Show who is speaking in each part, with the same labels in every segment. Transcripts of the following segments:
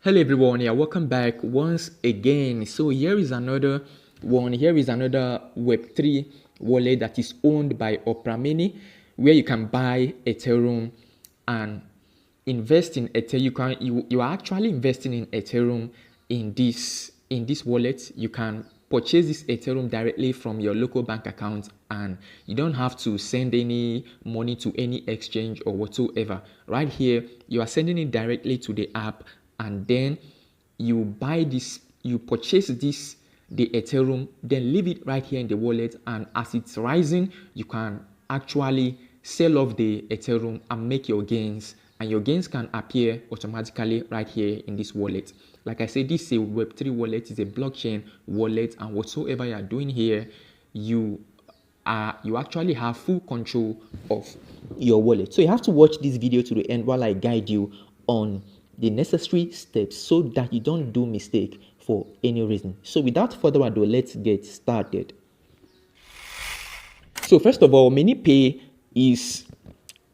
Speaker 1: Hello everyone, yeah, welcome back once again. So here is another one. Here is another Web3 wallet that is owned by Opera Mini, where you can buy Ethereum and invest in Ethereum. You are actually investing in Ethereum in this wallet. You can purchase this Ethereum directly from your local bank account, and you don't have to send any money to any exchange or whatsoever. Right here, you are sending it directly to the app, and then you purchase the Ethereum, then leave it right here in the wallet, and as it's rising, you can actually sell off the Ethereum and make your gains, and your gains can appear automatically right here in this wallet. Like I said, this is a Web3 wallet, is a blockchain wallet, and whatsoever you are doing here, you actually have full control of your wallet. So you have to watch this video to the end while I guide you on the necessary steps so that you don't do mistake for any reason. So without further ado, let's get started. So first of all, MiniPay is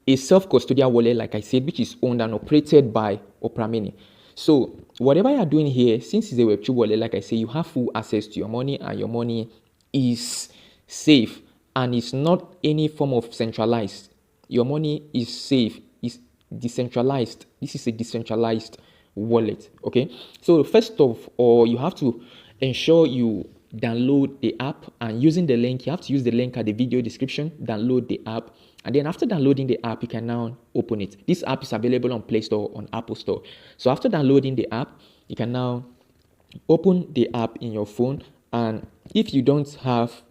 Speaker 1: a self-custodial wallet, like I said, which is owned and operated by Opera Mini. So whatever you are doing here, since it's a Web2 wallet, like I say, you have full access to your money, and your money is safe and it's not any form of centralized. Your money is safe, is decentralized. This is a decentralized wallet. Okay, so first of all, you have to ensure you download the app, and using the link, you have to use the link at the video description. Download the app, and then after downloading the app, you can now open it. This app is available on Play Store, on Apple Store. So after downloading the app, you can now open the app in your phone, and if you don't have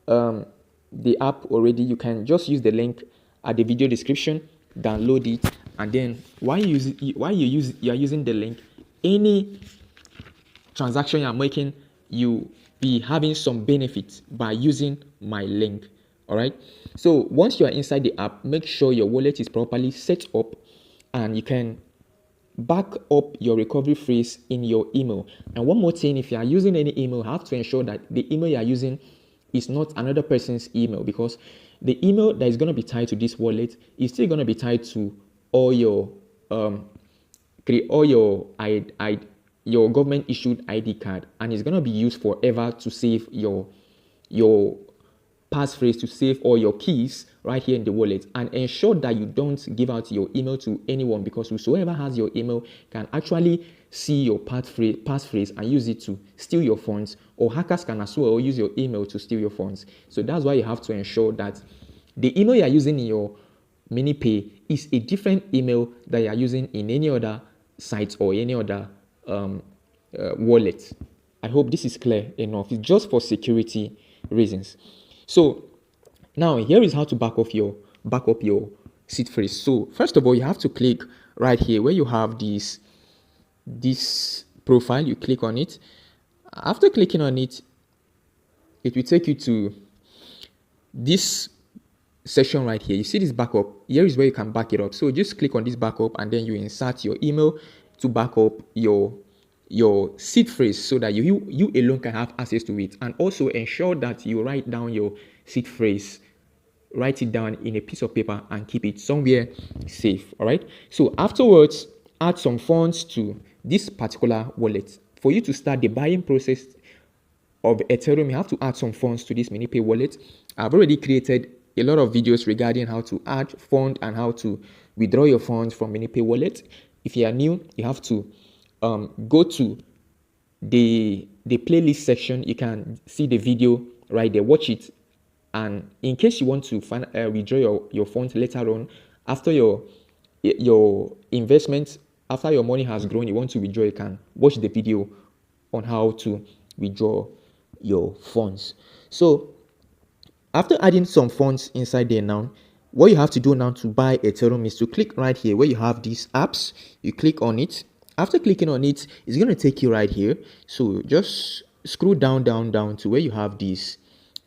Speaker 1: the app already, you can just use the link at the video description, download it, and then while you are using the link, any transaction you are making, you be having some benefits by using my link. All right, so once you are inside the app, make sure your wallet is properly set up, and you can back up your recovery phrase in your email. And one more thing, if you are using any email, you have to ensure that the email you are using is not another person's email, because the email that is going to be tied to this wallet is still going to be tied to all your your government issued ID card, and it's going to be used forever to save your passphrase, to save all your keys right here in the wallet. And ensure that you don't give out your email to anyone, because whosoever has your email can actually see your passphrase and use it to steal your funds, or hackers can as well use your email to steal your funds. So that's why you have to ensure that the email you are using in your MiniPay is a different email that you are using in any other site or any other wallet. I hope this is clear enough. It's just for security reasons. So now here is how to back up your seed phrase. So first of all, you have to click right here where you have this profile. You click on it. After clicking on it, it will take you to this section right here. You see this backup. Here is where you can back it up. So just click on this backup, and then you insert your email to back up your seed phrase, so that you alone can have access to it. And also ensure that you write down your seed phrase. Write it down in a piece of paper and keep it somewhere safe. All right, so afterwards, add some funds to this particular wallet. For you to start the buying process of Ethereum, you have to add some funds to this MiniPay wallet. I've already created a lot of videos regarding how to add fund and how to withdraw your funds from MiniPay wallet. If you are new, you have to go to the playlist section. You can see the video right there. Watch it, and in case you want to withdraw your funds later on, after your investment, after your money has grown, you want to withdraw, you can watch the video on how to withdraw your funds. So after adding some funds inside there, now what you have to do now to buy Ethereum is to click right here where you have these apps. You click on it. After clicking on it, it's going to take you right here. So just scroll down to where you have this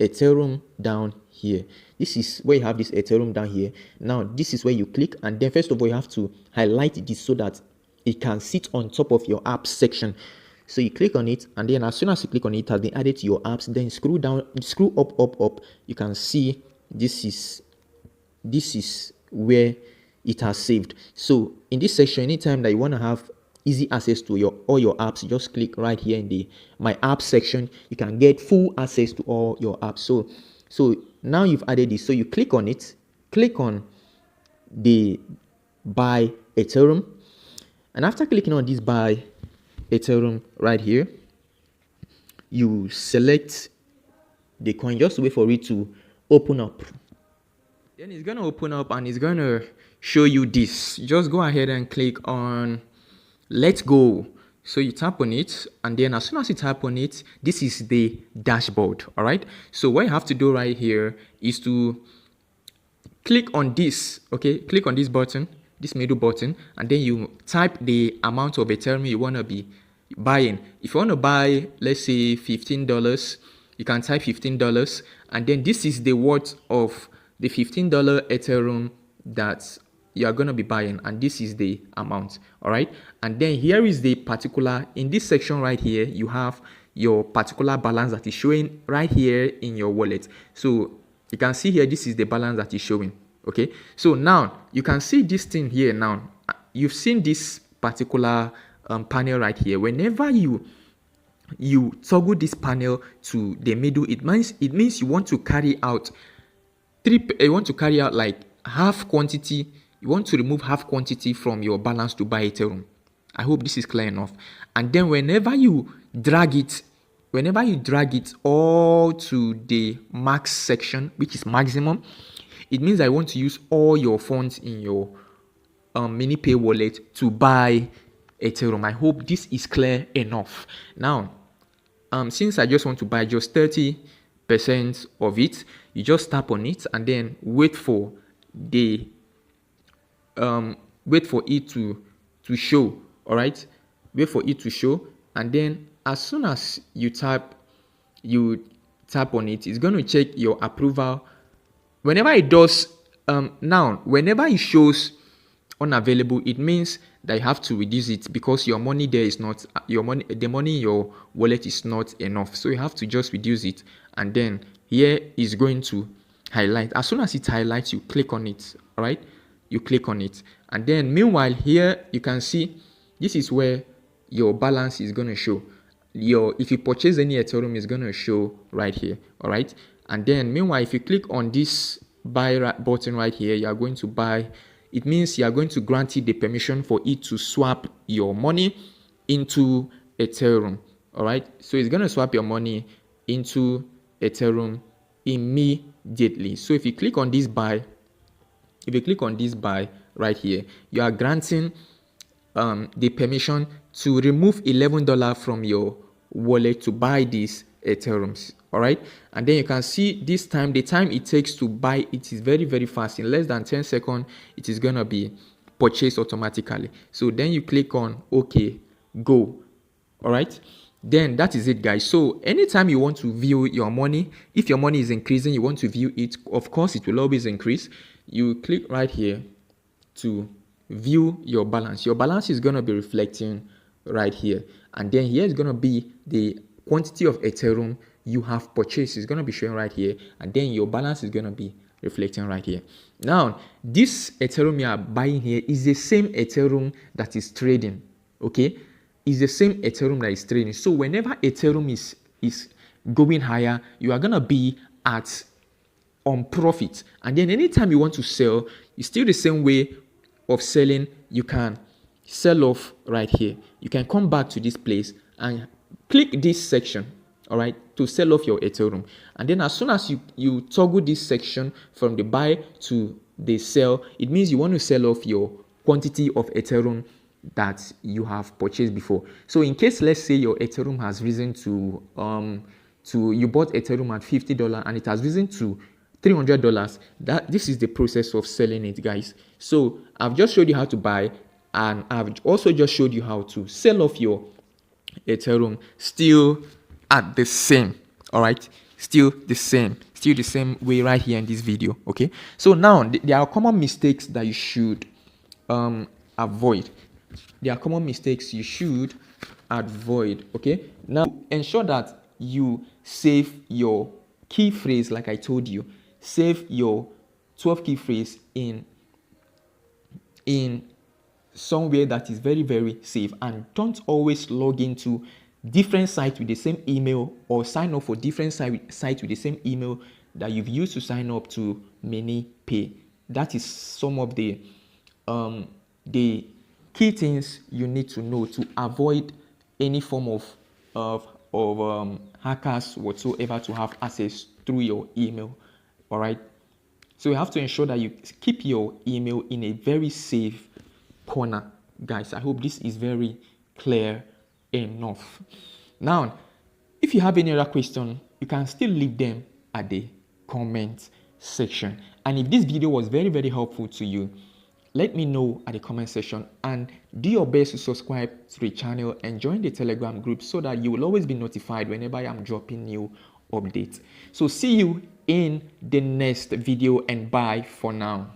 Speaker 1: Ethereum down here. This is where you have this Ethereum down here. Now this is where you click, and then first of all, you have to highlight this so that it can sit on top of your apps section. So you click on it, and then as soon as you click on it, it has been added to your apps. Then scroll down, scroll up. You can see this is where it has saved. So in this section, anytime that you want to have easy access to all your apps. Just click right here in the my apps section. You can get full access to all your apps. So now you've added this, so you click on it, click on the Buy Ethereum, and after clicking on this Buy Ethereum right here, you select the coin. Just wait for it to open up. Then it's gonna open up and it's gonna show you this. Just go ahead and click on Let's Go. So you tap on it, and then as soon as you tap on it, this is the dashboard. All right, so what you have to do right here is to click on this. Okay, click on this button, this middle button, and then you type the amount of Ethereum you want to be buying. If you want to buy, let's say $15, you can type $15, and then this is the worth of the $15 Ethereum that you are going to be buying, and this is the amount. All right, and then here is the particular, in this section right here, you have your particular balance that is showing right here in your wallet. So you can see here, this is the balance that is showing. Okay, so now you can see this thing here. Now you've seen this particular panel right here. Whenever you toggle this panel to the middle, it means you want to carry out like half quantity. You want to remove half quantity from your balance to buy Ethereum. I hope this is clear enough. And then whenever you drag it all to the max section, which is maximum, it means I want to use all your funds in your MiniPay wallet to buy Ethereum. I hope this is clear enough. Now, since I just want to buy just 30% of it, you just tap on it and then wait for it to show. All right, wait for it to show, and then as soon as you tap on it, it's going to check your approval. Whenever it does, now whenever it shows unavailable, it means that you have to reduce it because your money there is not the money in your wallet is not enough. So you have to just reduce it, and then here is going to highlight. As soon as it highlights, you click on it. All right, you click on it, and then meanwhile here you can see this is where your balance is going to show. If you purchase any Ethereum, is going to show right here. All right, and then meanwhile, if you click on this buy button right here, you are going to buy. It means you are going to grant it the permission for it to swap your money into Ethereum. All right, so it's going to swap your money into Ethereum immediately. So if you click on this buy, right here, you are granting the permission to remove $11 from your wallet to buy these Ethereums. All right, and then you can see this time, the time it takes to buy it is very, very fast. In less than 10 seconds, it is gonna be purchased automatically. So then you click on OK, go. All right, then that is it, guys. So anytime you want to view your money, if your money is increasing, you want to view it, of course it will always increase. You click right here to view your balance. Your balance is gonna be reflecting right here, and then here is gonna be the quantity of Ethereum you have purchased. Is going to be showing right here, and then your balance is going to be reflecting right here. Now this Ethereum you are buying here is the same Ethereum that is trading. Okay, is the same Ethereum that is trading. So whenever Ethereum is going higher, you are going to be on profit, and then anytime you want to sell, it's still the same way of selling. You can sell off right here. You can come back to this place and click this section, all right, to sell off your Ethereum. And then as soon as you toggle this section from the buy to the sell, it means you want to sell off your quantity of Ethereum that you have purchased before. So in case, let's say your Ethereum has risen to you bought Ethereum at $50 and it has risen to $300, this is the process of selling it, guys. So I've just showed you how to buy, and I've also just showed you how to sell off your Ethereum still at the same, all right, still the same way right here in this video. Okay, so now there are common mistakes that you should avoid. There are common mistakes you should avoid. Okay, now ensure that you save your key phrase. Like I told you, save your 12 key phrase in somewhere that is very, very safe, and don't always log into different sites with the same email or sign up for different sites with the same email that you've used to sign up to MiniPay. That is some of the key things you need to know to avoid any form of hackers whatsoever to have access through your email. All right. So you have to ensure that you keep your email in a very safe corner, guys. I hope this is very clear enough. Now, if you have any other question, you can still leave them at the comment section. And if this video was very, very helpful to you, let me know at the comment section, and do your best to subscribe to the channel and join the Telegram group so that you will always be notified whenever I am dropping new updates. So see you in the next video, and bye for now.